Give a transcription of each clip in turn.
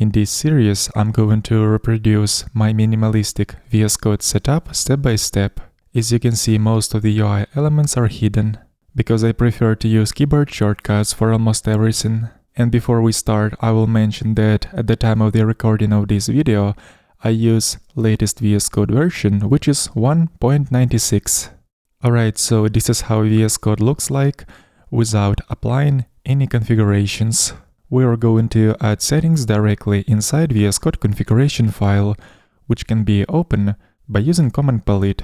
In this series, I'm going to reproduce my minimalistic VS Code setup step by step. As you can see, most of the UI elements are hidden, because I prefer to use keyboard shortcuts for almost everything. And before we start, I will mention that at the time of the recording of this video, I use latest VS Code version, which is 1.96. Alright, so this is how VS Code looks like without applying any configurations. We are going to add settings directly inside VS Code configuration file, which can be opened by using Command Palette.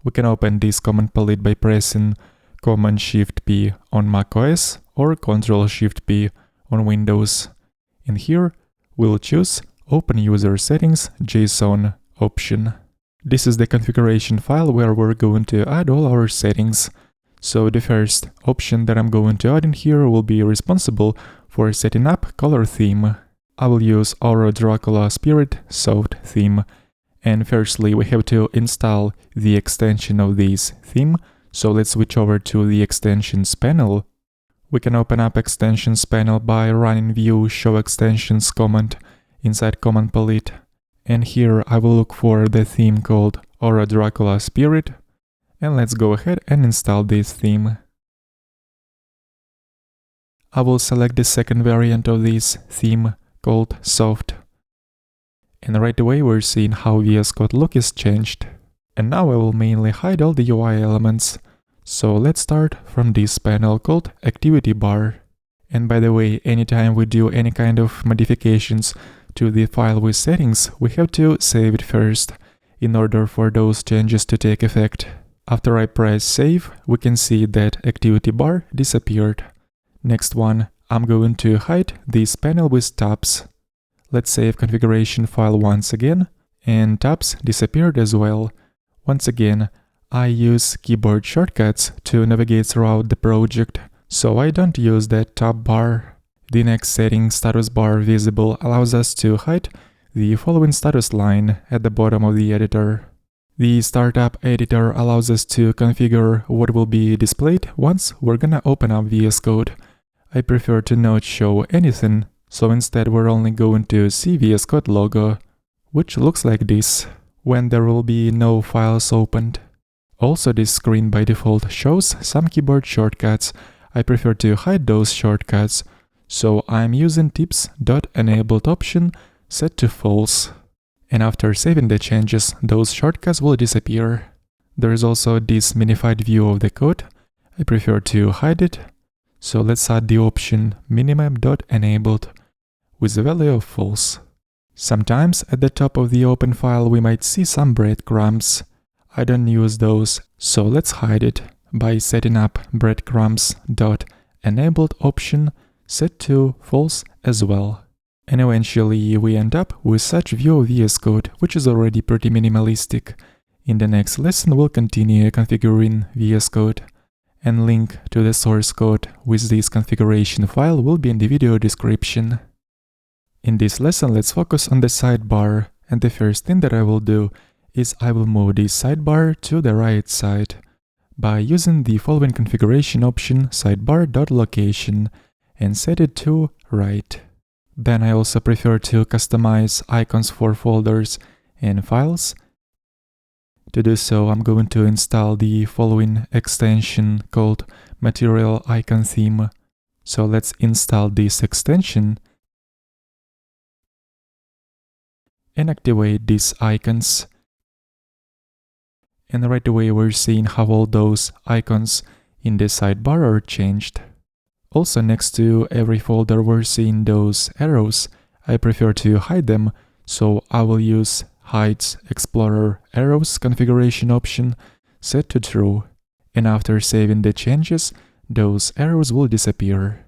We can open this Command Palette by pressing Command-Shift-P on macOS or Ctrl-Shift-P on Windows. And here we'll choose Open User Settings JSON option. This is the configuration file where we're going to add all our settings. So the first option that I'm going to add in here will be responsible for setting up color theme. I will use Aura Dracula Spirit Soft theme. And firstly, we have to install the extension of this theme. So let's switch over to the extensions panel. We can open up extensions panel by running view show extensions command inside Command Palette. And here I will look for the theme called Aura Dracula Spirit. And let's go ahead and install this theme. I will select the second variant of this theme called Soft. And right away we're seeing how VS Code look is changed. And now I will mainly hide all the UI elements. So let's start from this panel called Activity Bar. And by the way, anytime we do any kind of modifications to the file with settings, we have to save it first in order for those changes to take effect. After I press save, we can see that Activity Bar disappeared. Next one, I'm going to hide this panel with tabs. Let's save configuration file once again, and tabs disappeared as well. Once again, I use keyboard shortcuts to navigate throughout the project, so I don't use that tab bar. The next setting, status bar visible, allows us to hide the following status line at the bottom of the editor. The startup editor allows us to configure what will be displayed once we're gonna open up VS Code. I prefer to not show anything, so instead we're only going to see VS Code logo, which looks like this, when there will be no files opened. Also, this screen by default shows some keyboard shortcuts. I prefer to hide those shortcuts, so I'm using tips.enabled option set to false. And after saving the changes, those shortcuts will disappear. There is also this minified view of the code. I prefer to hide it. So let's add the option minimap.enabled with the value of false. Sometimes at the top of the open file we might see some breadcrumbs. I don't use those, so let's hide it by setting up breadcrumbs.enabled option set to false as well. And eventually we end up with such view of VS Code, which is already pretty minimalistic. In the next lesson we'll continue configuring VS Code, and link to the source code with this configuration file will be in the video description. In this lesson let's focus on the sidebar, and the first thing that I will do is I will move this sidebar to the right side by using the following configuration option sidebar.location and set it to right. Then I also prefer to customize icons for folders and files. To do so, I'm going to install the following extension called Material Icon Theme. So let's install this extension and activate these icons. And right away we're seeing how all those icons in the sidebar are changed. Also, next to every folder we're seeing those arrows. I prefer to hide them, so I will use Hides Explorer Arrows configuration option set to true. And after saving the changes, those arrows will disappear.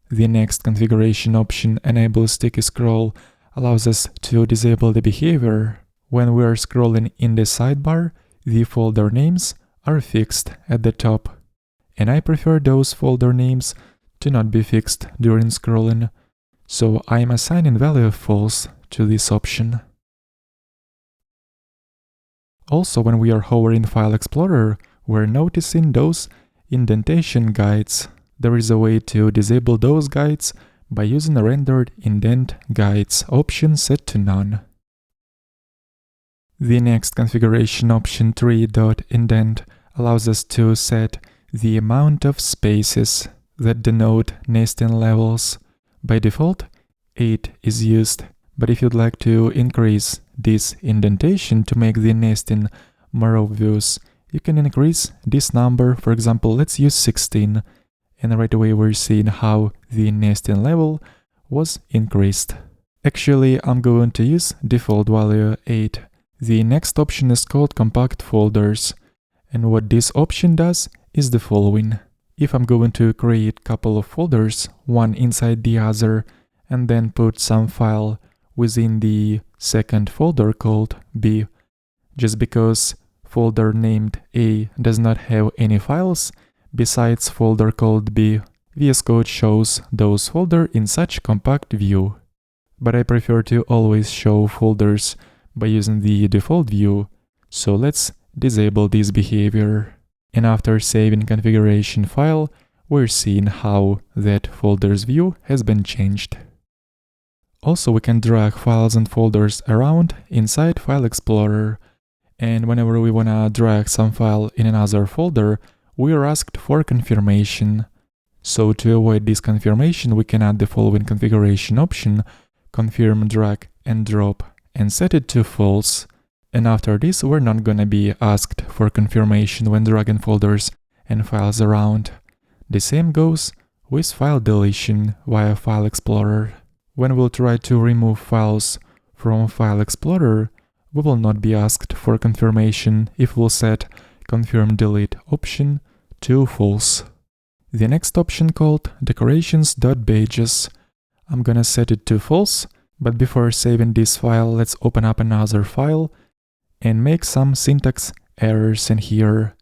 The next configuration option, Enable Sticky Scroll, allows us to disable the behavior. When we are scrolling in the sidebar, the folder names are fixed at the top. And I prefer those folder names to not be fixed during scrolling, so I am assigning value of false to this option. Also, when we are hovering File Explorer, we're noticing those indentation guides. There is a way to disable those guides by using the rendered indent guides option set to none. The next configuration option 3.indent allows us to set the amount of spaces that denote nesting levels. By default, 8 is used, but if you'd like to increase this indentation to make the nesting more obvious, you can increase this number. For example, let's use 16, and right away we're seeing how the nesting level was increased. Actually, I'm going to use default value 8. The next option is called compact folders, and what this option does is the following. If I'm going to create a couple of folders, one inside the other, and then put some file within the second folder called B, just because folder named A does not have any files besides folder called B, VS Code shows those folders in such compact view. But I prefer to always show folders by using the default view, so let's disable this behavior. And after saving configuration file, we're seeing how that folders view has been changed. Also, we can drag files and folders around inside File Explorer, and whenever we wanna drag some file in another folder, we are asked for confirmation. So to avoid this confirmation, we can add the following configuration option, confirm drag and drop, and set it to false. And after this, we're not gonna be asked for confirmation when dragging folders and files around. The same goes with file deletion via File Explorer. When we'll try to remove files from File Explorer, we will not be asked for confirmation if we'll set confirm delete option to false. The next option called decorations.pages. I'm gonna set it to false, but before saving this file, let's open up another file and make some syntax errors in here.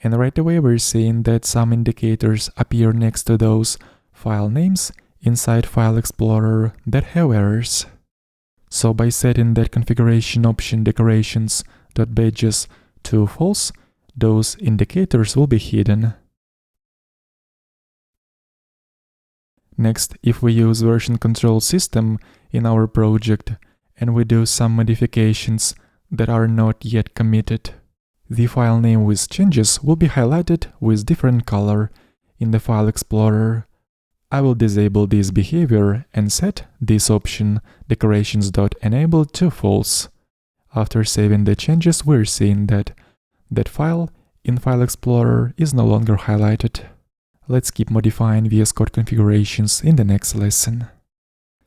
And right away we're seeing that some indicators appear next to those file names inside File Explorer that have errors. So by setting that configuration option decorations.pages to false, those indicators will be hidden. Next, if we use version control system in our project and we do some modifications that are not yet committed, the file name with changes will be highlighted with different color in the File Explorer. I will disable this behavior and set this option decorations.enable to false. After saving the changes, we're seeing that that file in File Explorer is no longer highlighted. Let's keep modifying VS Code configurations in the next lesson.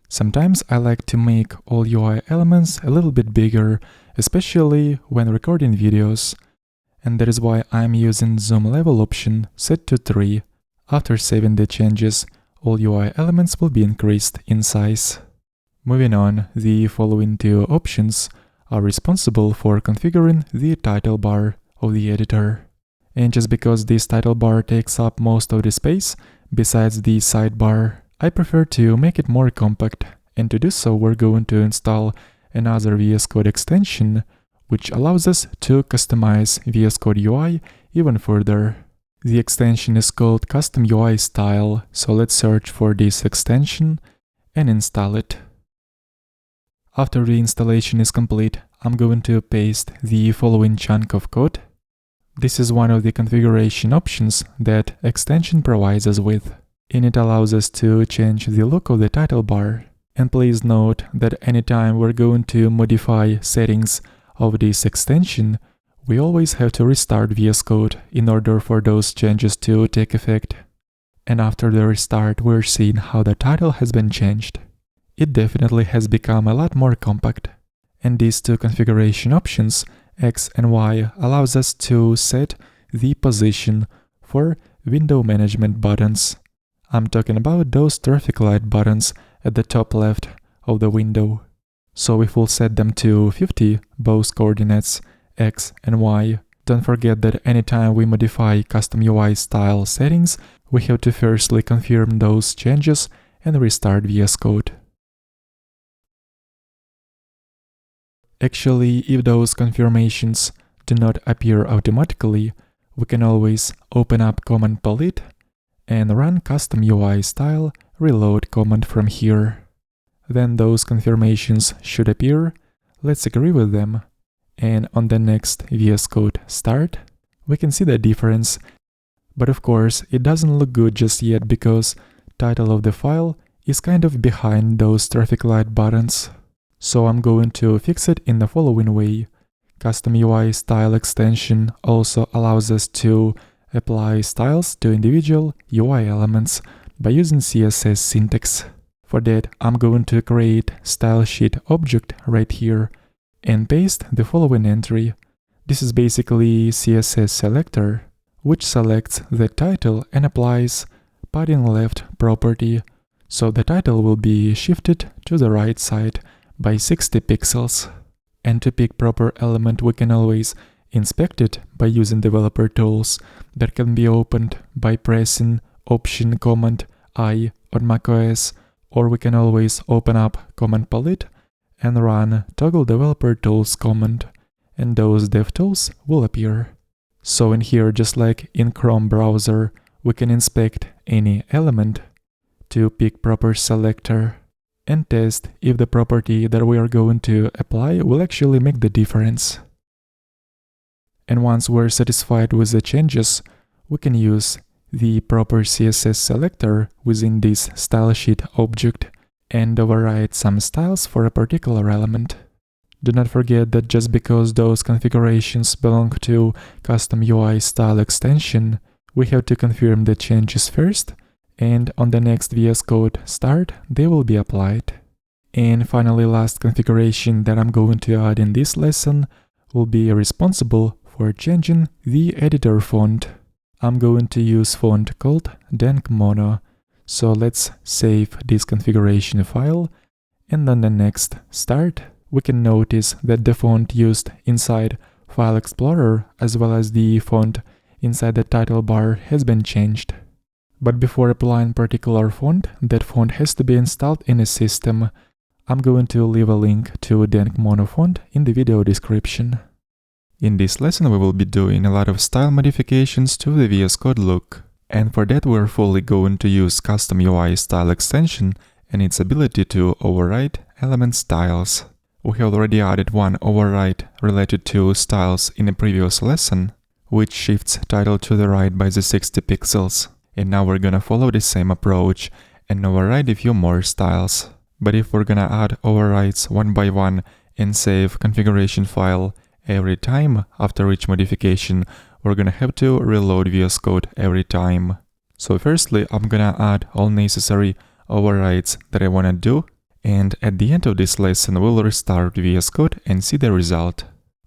Sometimes I like to make all UI elements a little bit bigger, especially when recording videos, and that is why I'm using zoom level option set to 3. After saving the changes, all UI elements will be increased in size. Moving on, the following two options are responsible for configuring the title bar of the editor. And just because this title bar takes up most of the space, besides the sidebar, I prefer to make it more compact, and to do so we're going to install another VS Code extension, which allows us to customize VS Code UI even further. The extension is called Custom UI Style, so let's search for this extension and install it. After the installation is complete, I'm going to paste the following chunk of code. This is one of the configuration options that extension provides us with, and it allows us to change the look of the title bar. And please note that anytime we're going to modify settings of this extension, we always have to restart VS Code in order for those changes to take effect. And after the restart, we're seeing how the title has been changed. It definitely has become a lot more compact. And these two configuration options, X and Y, allows us to set the position for window management buttons. I'm talking about those traffic light buttons at the top left of the window. So if we'll set them to 50, both coordinates X and Y, don't forget that anytime we modify custom UI style settings, we have to firstly confirm those changes and restart VS Code. Actually, if those confirmations do not appear automatically, we can always open up Command Palette and run custom UI style reload command from here. Then those confirmations should appear. Let's agree with them. And on the next VS Code start, we can see the difference. But of course, it doesn't look good just yet because title of the file is kind of behind those traffic light buttons. So I'm going to fix it in the following way. Custom UI style extension also allows us to apply styles to individual UI elements by using CSS syntax. For that, I'm going to create style sheet object right here and paste the following entry. This is basically CSS selector, which selects the title and applies padding left property, so the title will be shifted to the right side by 60 pixels. And to pick proper element, we can always inspect it by using developer tools that can be opened by pressing Option Command I on macOS, or we can always open up Command Palette and run Toggle Developer Tools command, and those DevTools will appear. So in here, just like in Chrome browser, we can inspect any element to pick proper selector and test if the property that we are going to apply will actually make the difference. And once we're satisfied with the changes, we can use the proper CSS selector within this style sheet object and override some styles for a particular element. Do not forget that just because those configurations belong to custom UI style extension, we have to confirm the changes first, and on the next VS Code start, they will be applied. And finally, last configuration that I'm going to add in this lesson will be responsible for changing the editor font. I'm going to use font called Mono. So let's save this configuration file, and on the next start, we can notice that the font used inside File Explorer as well as the font inside the title bar has been changed. But before applying particular font, that font has to be installed in a system. I'm going to leave a link to Mono font in the video description. In this lesson we will be doing a lot of style modifications to the VS Code look. And for that we're fully going to use custom UI style extension and its ability to override element styles. We have already added one override related to styles in a previous lesson, which shifts title to the right by the 60 pixels. And now we're gonna follow the same approach and override a few more styles. But if we're gonna add overrides one by one and save configuration file every time after each modification, we're gonna have to reload VS Code every time. So firstly, I'm gonna add all necessary overrides that I wanna do, and at the end of this lesson we'll restart VS Code and see the result.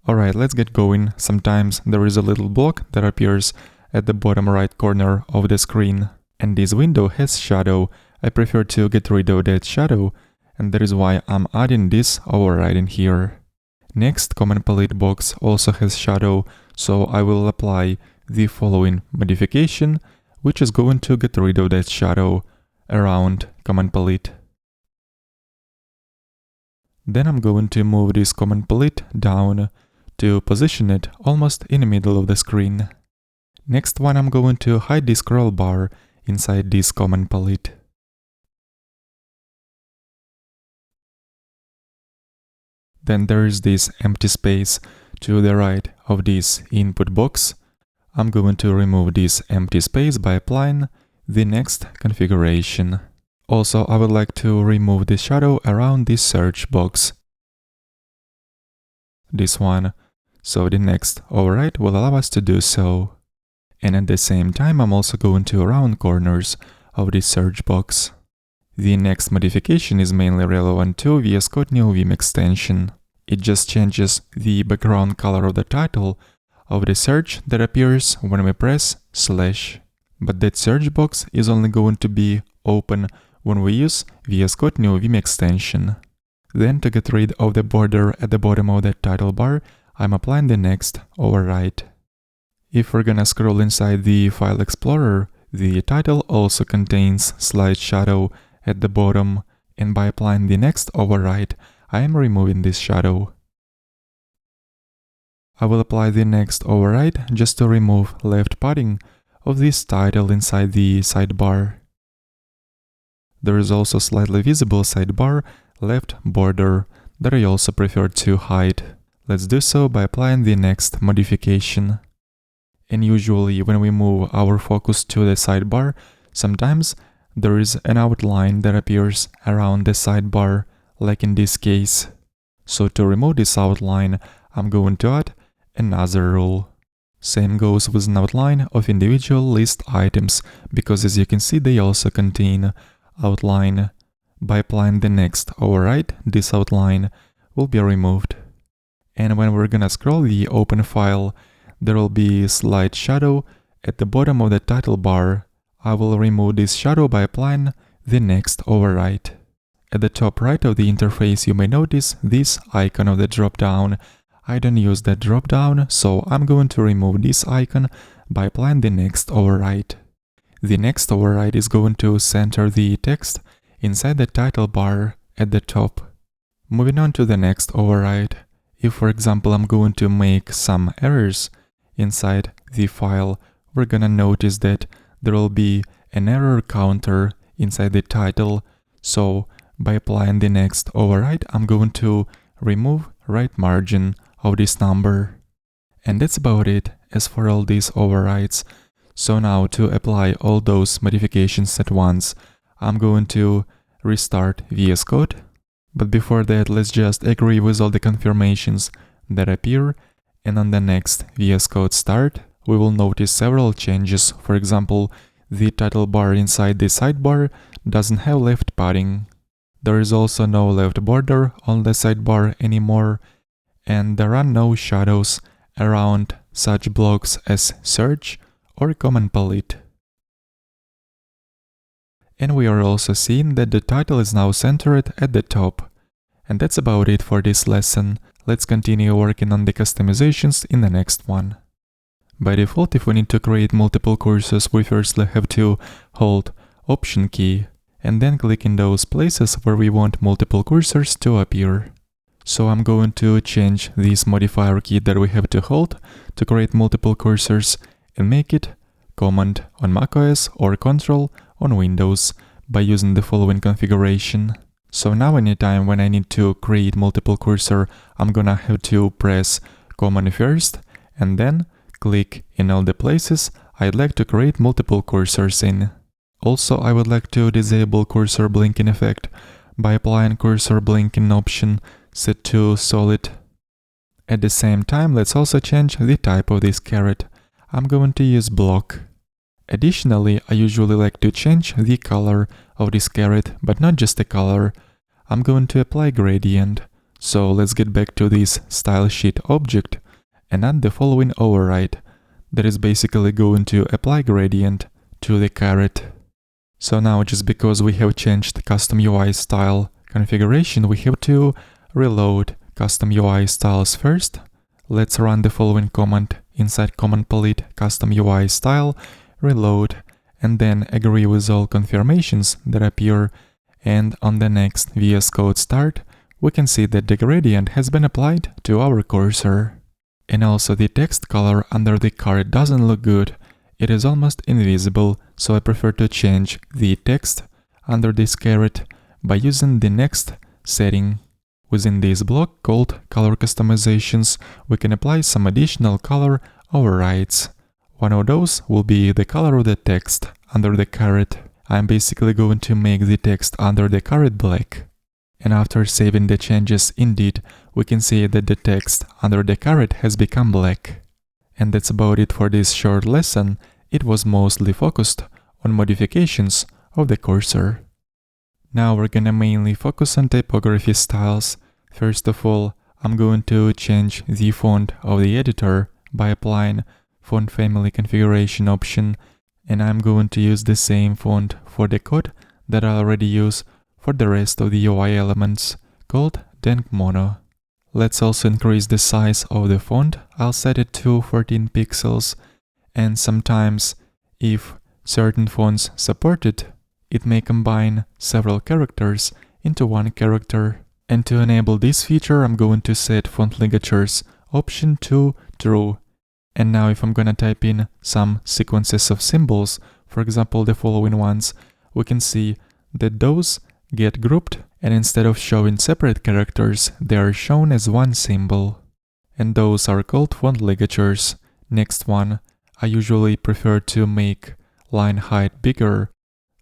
Alright, let's get going. Sometimes there is a little block that appears at the bottom right corner of the screen, and this window has shadow. I prefer to get rid of that shadow, and that is why I'm adding this override in here. Next, Command Palette box also has shadow, so I will apply the following modification, which is going to get rid of that shadow around Command Palette. Then I'm going to move this Command Palette down to position it almost in the middle of the screen. Next one, I'm going to hide the scroll bar inside this Command Palette. Then there is this empty space to the right of this input box. I'm going to remove this empty space by applying the next configuration. Also, I would like to remove the shadow around this search box. This one. So the next override will allow us to do so. And at the same time, I'm also going to round corners of this search box. The next modification is mainly relevant to VS Code New Vim extension. It just changes the background color of the title of the search that appears when we press /. But that search box is only going to be open when we use VS Code New Vim extension. Then to get rid of the border at the bottom of the title bar, I'm applying the next override. If we're gonna scroll inside the File Explorer, the title also contains slight shadow at the bottom, and by applying the next override, I am removing this shadow. I will apply the next override just to remove left padding of this title inside the sidebar. There is also slightly visible sidebar left border that I also prefer to hide. Let's do so by applying the next modification. And usually when we move our focus to the sidebar, sometimes there is an outline that appears around the sidebar, like in this case. So to remove this outline, I'm going to add another rule. Same goes with an outline of individual list items, because as you can see they also contain outline. By applying the next override, this outline will be removed. And when we're gonna scroll the open file, there will be a slight shadow at the bottom of the title bar. I will remove this shadow by applying the next override. At the top right of the interface you may notice this icon of the drop-down. I don't use that drop-down, so I'm going to remove this icon by applying the next override. The next override is going to center the text inside the title bar at the top. Moving on to the next override. If, for example, I'm going to make some errors inside the file, we're gonna notice that there will be an error counter inside the title. So by applying the next override, I'm going to remove right margin of this number. And that's about it as for all these overrides. So now to apply all those modifications at once, I'm going to restart VS Code. But before that, let's just agree with all the confirmations that appear, and on the next VS Code start, we will notice several changes. For example, the title bar inside the sidebar doesn't have left padding. There is also no left border on the sidebar anymore, and there are no shadows around such blocks as search or command palette. And we are also seeing that the title is now centered at the top. And that's about it for this lesson. Let's continue working on the customizations in the next one. By default, if we need to create multiple cursors, we firstly have to hold Option key and then click in those places where we want multiple cursors to appear. So I'm going to change this modifier key that we have to hold to create multiple cursors and make it Command on macOS or Control on Windows by using the following configuration. So now anytime when I need to create multiple cursor, I'm gonna have to press Command first and then click in all the places I'd like to create multiple cursors in. Also, I would like to disable cursor blinking effect by applying cursor blinking option set to solid. At the same time, let's also change the type of this caret. I'm going to use block. Additionally, I usually like to change the color of this caret, but not just the color. I'm going to apply gradient. So let's get back to this style sheet object and add the following override that is basically going to apply gradient to the caret. So now, just because we have changed custom UI style configuration, we have to reload custom UI styles first. Let's run the following command inside command palette custom UI style, reload, and then agree with all confirmations that appear. And on the next VS Code start, we can see that the gradient has been applied to our cursor. And also the text color under the caret doesn't look good. It is almost invisible, so I prefer to change the text under this caret by using the next setting. Within this block called Color Customizations, we can apply some additional color overrides. One of those will be the color of the text under the caret. I'm basically going to make the text under the caret black. And after saving the changes, indeed, we can see that the text under the caret has become black. And that's about it for this short lesson. It was mostly focused on modifications of the cursor. Now we're gonna mainly focus on typography styles. First of all, I'm going to change the font of the editor by applying font family configuration option, and I'm going to use the same font for the code that I already use for the rest of the UI elements, called Denk Mono. Let's also increase the size of the font. I'll set it to 14 pixels, and sometimes, if certain fonts support it, it may combine several characters into one character. And to enable this feature, I'm going to set font ligatures option to true. And now if I'm gonna type in some sequences of symbols, for example the following ones, we can see that those get grouped, and instead of showing separate characters, they are shown as one symbol. And those are called font ligatures. Next one, I usually prefer to make line height bigger.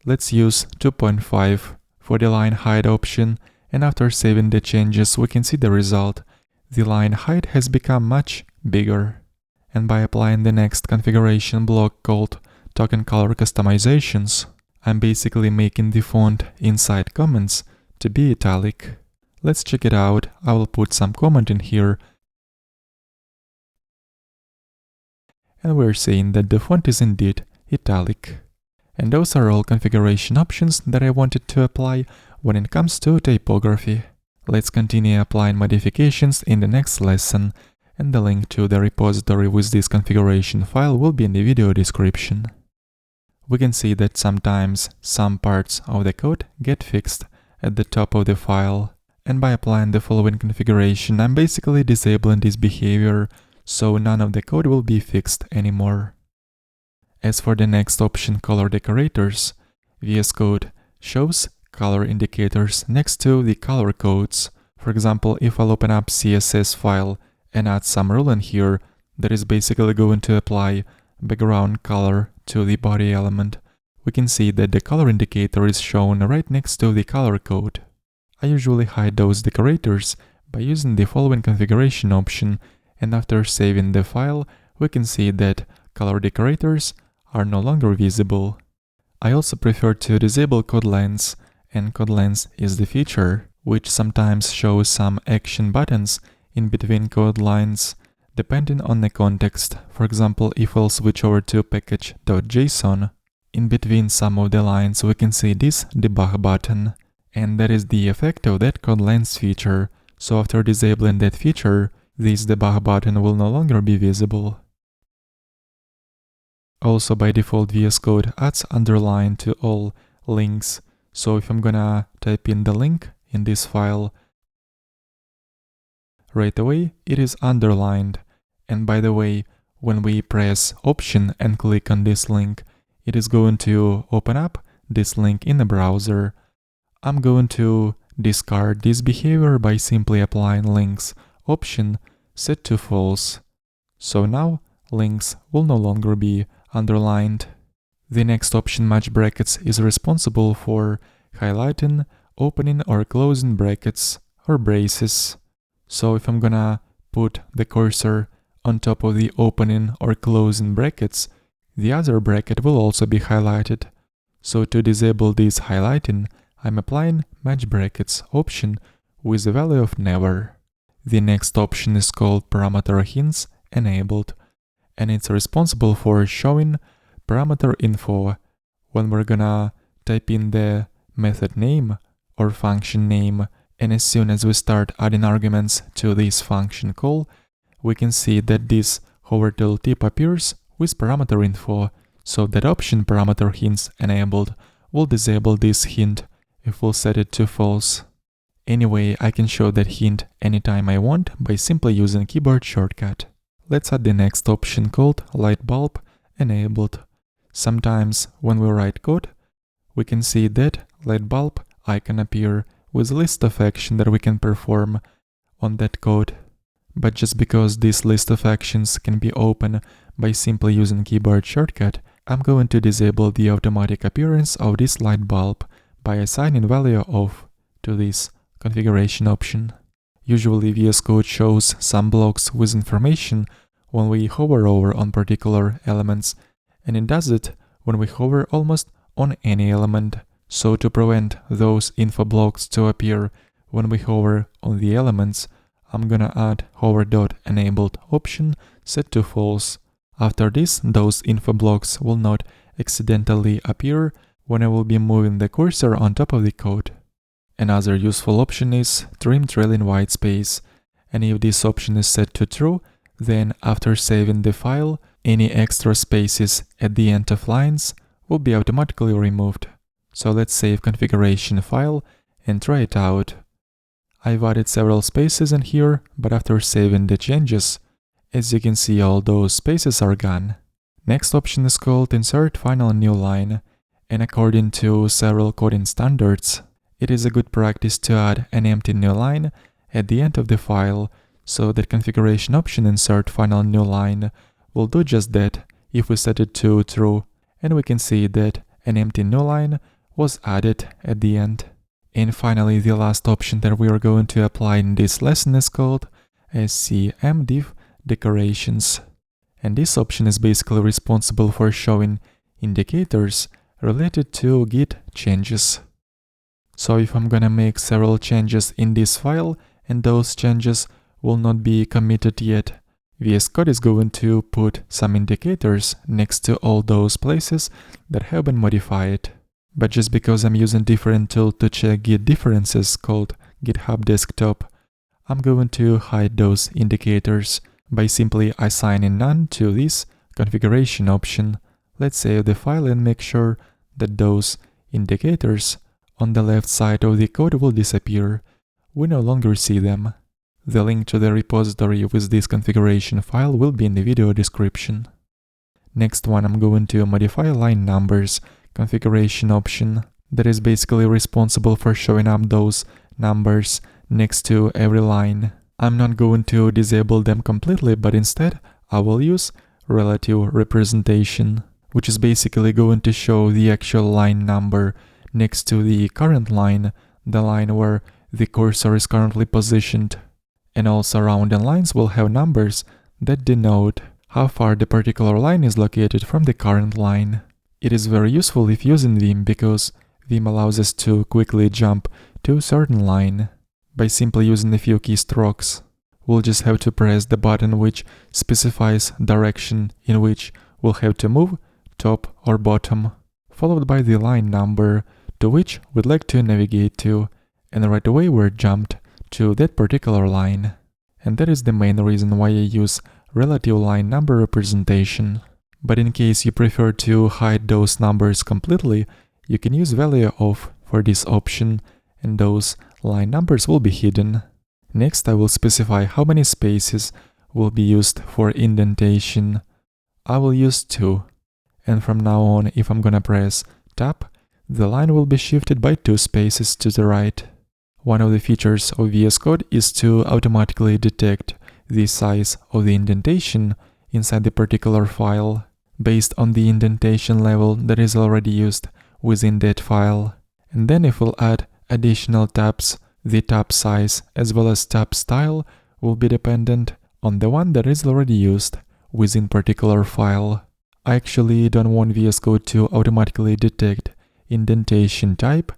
Let's use 2.5 for the line height option, and after saving the changes we can see the result. The line height has become much bigger. And by applying the next configuration block called token color customizations, I'm basically making the font inside comments to be italic. Let's check it out. I will put some comment in here. And we're seeing that the font is indeed italic. And those are all configuration options that I wanted to apply when it comes to typography. Let's continue applying modifications in the next lesson, and the link to the repository with this configuration file will be in the video description. We can see that sometimes some parts of the code get fixed at the top of the file, and by applying the following configuration I'm basically disabling this behavior, so none of the code will be fixed anymore. As for the next option, color decorators, vscode shows color indicators next to the color codes. For example, if I'll open up CSS file and add some rule in here, that is basically going to apply background color to the body element, we can see that the color indicator is shown right next to the color code. I usually hide those decorators by using the following configuration option, and after saving the file, we can see that color decorators are no longer visible. I also prefer to disable code lens, and code lens is the feature which sometimes shows some action buttons in between code lines, depending on the context. For example, if we'll switch over to package.json, in between some of the lines we can see this debug button, and that is the effect of that code lens feature. So after disabling that feature, this debug button will no longer be visible. Also, by default, VS Code adds underline to all links, so if I'm gonna type in the link in this file, right away it is underlined. And by the way, when we press Option and click on this link, it is going to open up this link in the browser. I'm going to discard this behavior by simply applying links option set to false. So now links will no longer be underlined. The next option, match brackets, is responsible for highlighting, opening or closing brackets or braces. So if I'm gonna put the cursor on top of the opening or closing brackets, the other bracket will also be highlighted. So to disable this highlighting, I'm applying match brackets option with the value of never. The next option is called parameter hints enabled, and it's responsible for showing parameter info when we're gonna type in the method name or function name, and as soon as we start adding arguments to this function call, we can see that this hover tooltip appears with parameter info, so that option parameter hints enabled will disable this hint if we'll set it to false. Anyway, I can show that hint anytime I want by simply using keyboard shortcut. Let's add the next option called light bulb enabled. Sometimes when we write code, we can see that light bulb icon appear with a list of actions that we can perform on that code. But just because this list of actions can be opened by simply using keyboard shortcut, I'm going to disable the automatic appearance of this light bulb by assigning value of to this configuration option. Usually VS Code shows some blocks with information when we hover over on particular elements, and it does it when we hover almost on any element. So to prevent those info blocks to appear when we hover on the elements, I'm gonna add hover.enabled option set to false. After this, those info blocks will not accidentally appear when I will be moving the cursor on top of the code. Another useful option is trim trailing white space, and if this option is set to true, then after saving the file, any extra spaces at the end of lines will be automatically removed. So let's save configuration file and try it out. I've added several spaces in here, but after saving the changes, as you can see, all those spaces are gone. Next option is called insert final new line, And according to several coding standards, it is a good practice to add an empty new line at the end of the file, so that configuration option insert final new line will do just that if we set it to true, and we can see that an empty new line was added at the end. And finally, the last option that we are going to apply in this lesson is called scmdiv decorations. And this option is basically responsible for showing indicators related to Git changes. So if I'm gonna make several changes in this file and those changes will not be committed yet, vscode is going to put some indicators next to all those places that have been modified. But just because I'm using different tool to check Git differences called GitHub Desktop, I'm going to hide those indicators by simply assigning none to this configuration option. Let's save the file and make sure that those indicators on the left side of the code will disappear. We no longer see them. The link to the repository with this configuration file will be in the video description. Next one, I'm going to modify line numbers configuration option that is basically responsible for showing up those numbers next to every line. I'm not going to disable them completely, but instead I will use relative representation, which is basically going to show the actual line number next to the current line, the line where the cursor is currently positioned. And all surrounding lines will have numbers that denote how far the particular line is located from the current line. It is very useful if using Vim because Vim allows us to quickly jump to a certain line by simply using a few keystrokes. We'll just have to press the button which specifies direction in which we'll have to move, top or bottom, followed by the line number to which we'd like to navigate to, and right away we're jumped to that particular line. And that is the main reason why I use relative line number representation. But in case you prefer to hide those numbers completely, you can use value of for this option, and those line numbers will be hidden. Next, I will specify how many spaces will be used for indentation. I will use 2. And from now on, if I'm gonna press Tab, the line will be shifted by 2 spaces to the right. One of the features of VS Code is to automatically detect the size of the indentation inside the particular file based on the indentation level that is already used within that file. And then if we'll add additional tabs, the tab size as well as tab style will be dependent on the one that is already used within particular file. I actually don't want VS Code to automatically detect indentation type.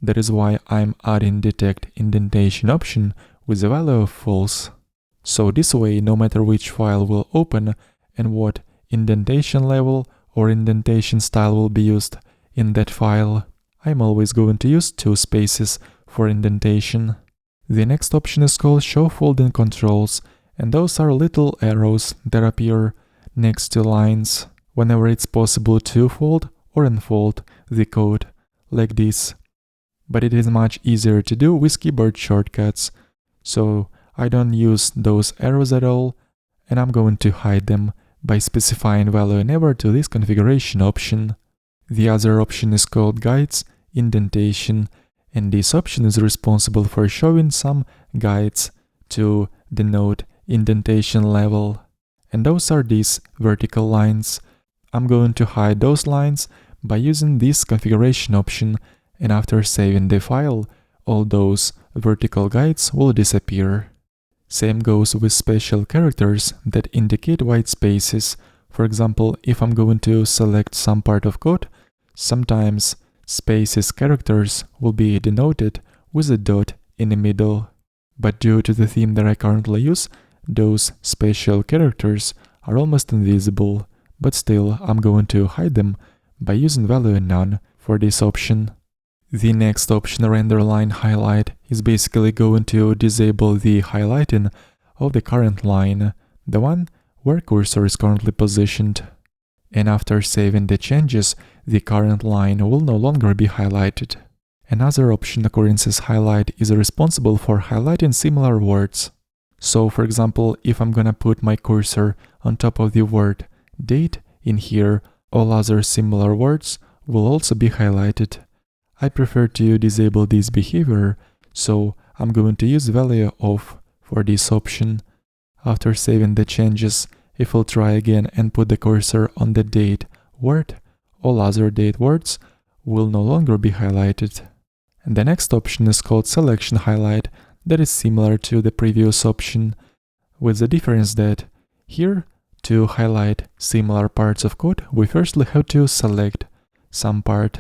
That is why I'm adding detect indentation option with a value of false. So this way, no matter which file will open and what indentation level or indentation style will be used in that file, I'm always going to use 2 spaces for indentation. The next option is called show folding controls, and those are little arrows that appear next to lines whenever it's possible to fold or unfold the code, like this. But it is much easier to do with keyboard shortcuts, so I don't use those arrows at all, and I'm going to hide them by specifying value never to this configuration option. The other option is called guides indentation, and this option is responsible for showing some guides to denote indentation level. And those are these vertical lines. I'm going to hide those lines by using this configuration option, and after saving the file, all those vertical guides will disappear. Same goes with special characters that indicate white spaces. For example, if I'm going to select some part of code, sometimes spaces characters will be denoted with a dot in the middle. But due to the theme that I currently use, those special characters are almost invisible, but still I'm going to hide them by using value none for this option. The next option, render line highlight, is basically going to disable the highlighting of the current line, the one where cursor is currently positioned. And after saving the changes, the current line will no longer be highlighted. Another option, occurrences highlight, is responsible for highlighting similar words. So for example, if I'm gonna put my cursor on top of the word date in here, all other similar words will also be highlighted. I prefer to disable this behavior, so I'm going to use value of for this option. After saving the changes, if we'll try again and put the cursor on the date word, all other date words will no longer be highlighted. And the next option is called selection highlight, that is similar to the previous option, with the difference that here, to highlight similar parts of code, we firstly have to select some part.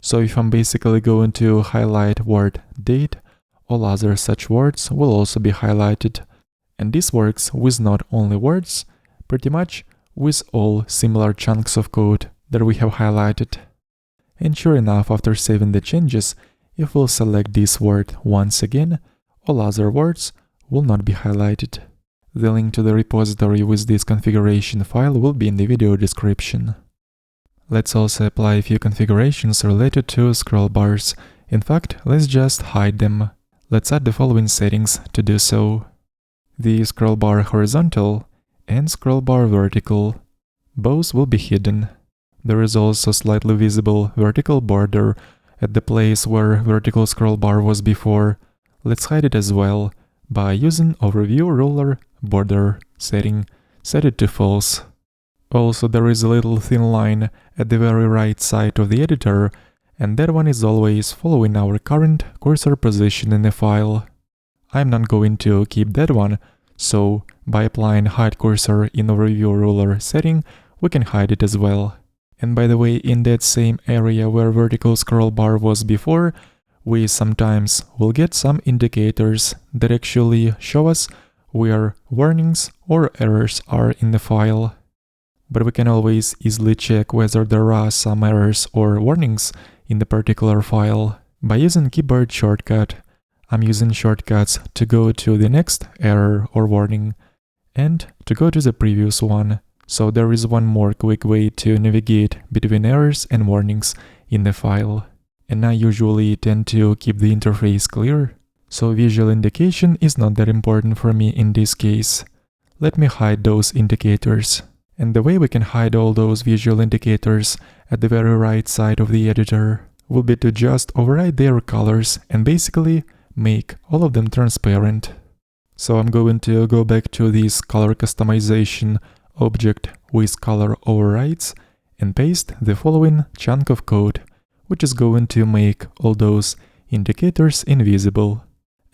So if I'm basically going to highlight word date, all other such words will also be highlighted. And this works with not only words, pretty much with all similar chunks of code that we have highlighted. And sure enough, after saving the changes, if we'll select this word once again, all other words will not be highlighted. The link to the repository with this configuration file will be in the video description. Let's also apply a few configurations related to scrollbars. In fact, let's just hide them. Let's add the following settings to do so. The scrollbar horizontal and scrollbar vertical. Both will be hidden. There is also slightly visible vertical border at the place where vertical scrollbar was before. Let's hide it as well by using overview ruler border setting. Set it to false. Also, there is a little thin line at the very right side of the editor, and that one is always following our current cursor position in the file. I'm not going to keep that one, so by applying hide cursor in overview ruler setting, we can hide it as well. And by the way, in that same area where vertical scrollbar was before, we sometimes will get some indicators that actually show us where warnings or errors are in the file. But we can always easily check whether there are some errors or warnings in the particular file by using keyboard shortcut. I'm using shortcuts to go to the next error or warning and to go to the previous one. So there is one more quick way to navigate between errors and warnings in the file. And I usually tend to keep the interface clear, so visual indication is not that important for me in this case. Let me hide those indicators. And the way we can hide all those visual indicators at the very right side of the editor will be to just override their colors and basically make all of them transparent. So I'm going to go back to this color customization object with color overrides and paste the following chunk of code, which is going to make all those indicators invisible.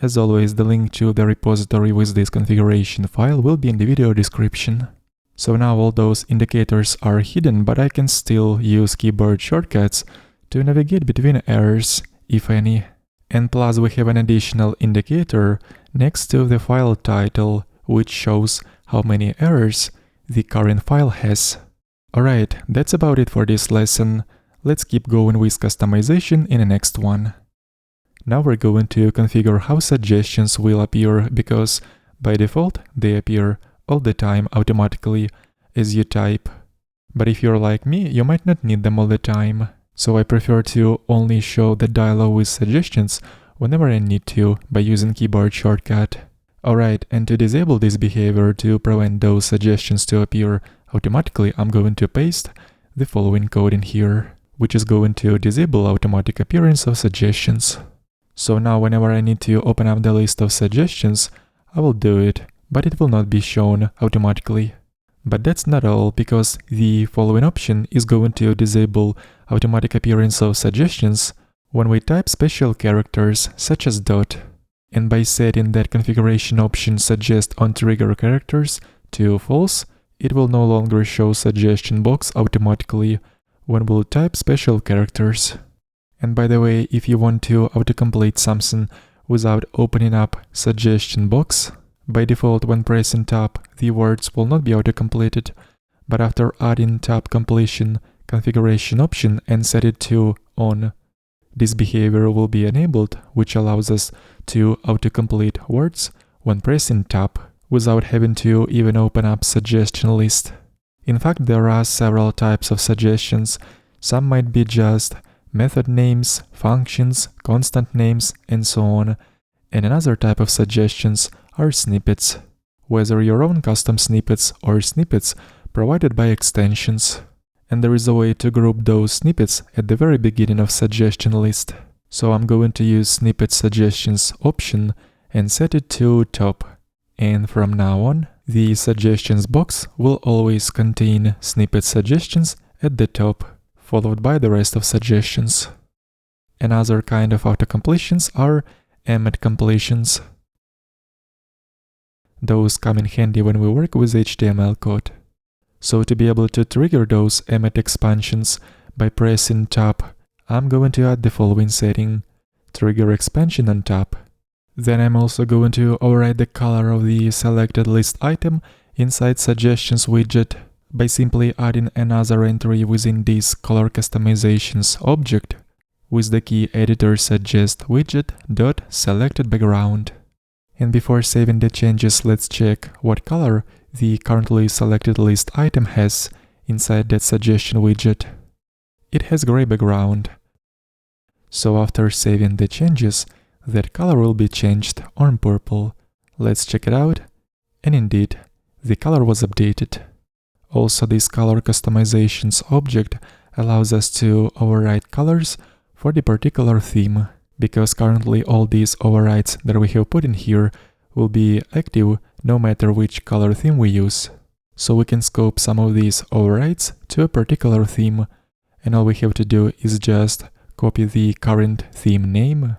As always, the link to the repository with this configuration file will be in the video description. So now all those indicators are hidden, but I can still use keyboard shortcuts to navigate between errors, if any. And plus we have an additional indicator next to the file title, which shows how many errors the current file has. Alright, that's about it for this lesson. Let's keep going with customization in the next one. Now we're going to configure how suggestions will appear, because by default they appear all the time automatically as you type. But if you're like me, you might not need them all the time. So I prefer to only show the dialog with suggestions whenever I need to by using keyboard shortcut. Alright, and to disable this behavior to prevent those suggestions to appear automatically, I'm going to paste the following code in here, which is going to disable automatic appearance of suggestions. So now whenever I need to open up the list of suggestions, I will do it, but it will not be shown automatically. But that's not all, because the following option is going to disable automatic appearance of suggestions when we type special characters such as dot. And by setting that configuration option suggest on trigger characters to false, it will no longer show suggestion box automatically when we'll type special characters. And by the way, if you want to autocomplete something without opening up suggestion box, by default when pressing tab, the words will not be autocompleted, but after adding tab completion configuration option and set it to on, this behavior will be enabled, which allows us to autocomplete words when pressing tab without having to even open up suggestion list. In fact, there are several types of suggestions. Some might be just method names, functions, constant names, and so on. And another type of suggestions are snippets, whether your own custom snippets or snippets provided by extensions. And there is a way to group those snippets at the very beginning of suggestion list. So I'm going to use snippet suggestions option and set it to top. And from now on, the suggestions box will always contain snippet suggestions at the top, followed by the rest of suggestions. Another kind of auto-completions are emmet completions. Those come in handy when we work with HTML code. So to be able to trigger those emmet expansions by pressing tab, I'm going to add the following setting: trigger expansion on tab. Then I'm also going to override the color of the selected list item inside suggestions widget by simply adding another entry within this color customizations object with the key editor suggest widget.selected background. And before saving the changes, let's check what color the currently selected list item has inside that suggestion widget. It has gray background. So after saving the changes, that color will be changed on purple. Let's check it out. And indeed, the color was updated. Also, this color customizations object allows us to override colors for the particular theme, because currently all these overrides that we have put in here will be active no matter which color theme we use. So we can scope some of these overrides to a particular theme, and all we have to do is just copy the current theme name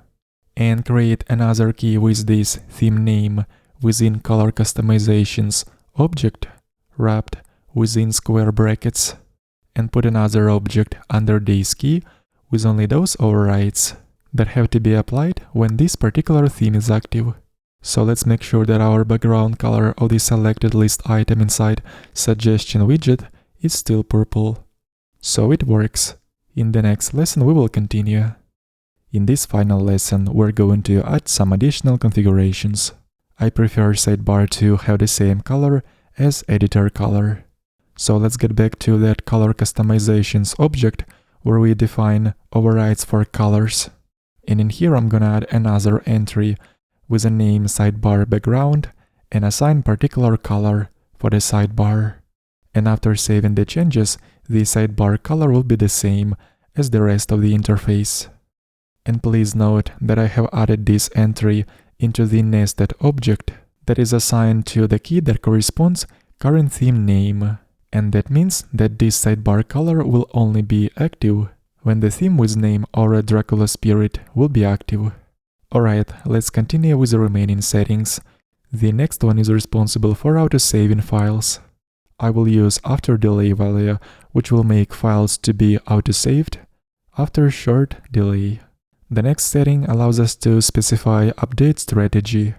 and create another key with this theme name within color customizations object wrapped within square brackets, and put another object under this key with only those overrides that have to be applied when this particular theme is active. So let's make sure that our background color of the selected list item inside suggestion widget is still purple. So it works. In the next lesson we will continue. In this final lesson we're going to add some additional configurations. I prefer sidebar to have the same color as editor color. So let's get back to that color customizations object where we define overrides for colors. And in here I'm gonna add another entry with a name sidebar background and assign particular color for the sidebar. And after saving the changes, the sidebar color will be the same as the rest of the interface. And please note that I have added this entry into the nested object that is assigned to the key that corresponds current theme name. And that means that this sidebar color will only be active when the theme with name Aura Dracula Spirit will be active. Alright, let's continue with the remaining settings. The next one is responsible for auto-saving files. I will use after delay value, which will make files to be auto-saved after short delay. The next setting allows us to specify update strategy.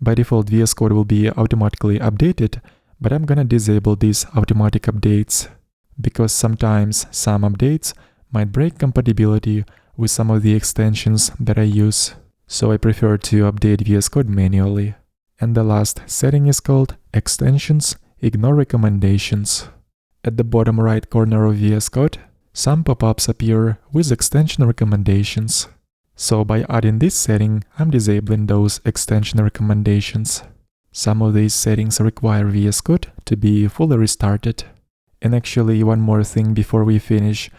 By default, VS Code will be automatically updated, but I'm gonna disable these automatic updates, because sometimes some updates might break compatibility with some of the extensions that I use. So I prefer to update VS Code manually. And the last setting is called Extensions Ignore Recommendations. At the bottom right corner of VS Code, some pop-ups appear with extension recommendations. So by adding this setting, I'm disabling those extension recommendations. Some of these settings require VS Code to be fully restarted. And actually, one more thing before we finish,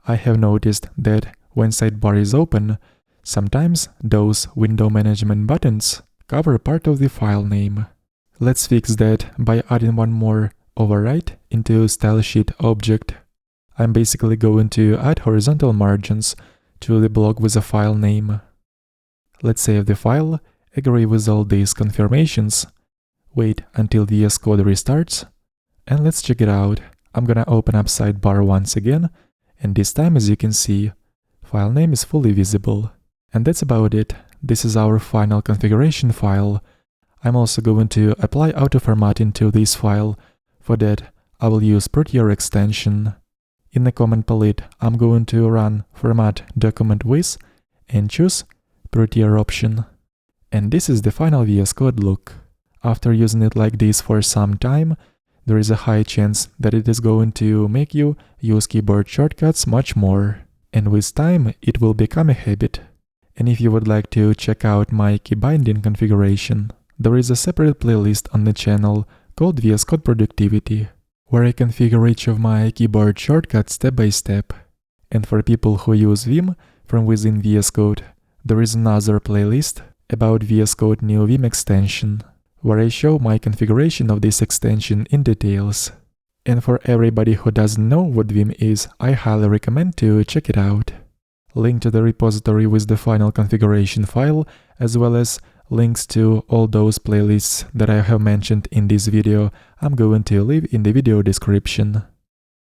I have noticed that when sidebar is open, sometimes those window management buttons cover part of the file name. Let's fix that by adding one more override into stylesheet object. I'm basically going to add horizontal margins to the block with a file name. Let's save the file, agree with all these confirmations, wait until VS Code restarts, and let's check it out. I'm gonna open up sidebar once again, and this time, as you can see, file name is fully visible. And that's about it. This is our final configuration file. I'm also going to apply auto-formatting to this file. For that, I will use Prettier extension. In the command palette, I'm going to run format document with and choose Prettier option. And this is the final VS Code look. After using it like this for some time, there is a high chance that it is going to make you use keyboard shortcuts much more. And with time, it will become a habit. And if you would like to check out my key binding configuration, there is a separate playlist on the channel called VS Code Productivity, where I configure each of my keyboard shortcuts step by step. And for people who use Vim from within VS Code, there is another playlist about VS Code new Vim extension, where I show my configuration of this extension in details. And for everybody who doesn't know what Vim is, I highly recommend to check it out. Link to the repository with the final configuration file, as well as links to all those playlists that I have mentioned in this video, I'm going to leave in the video description.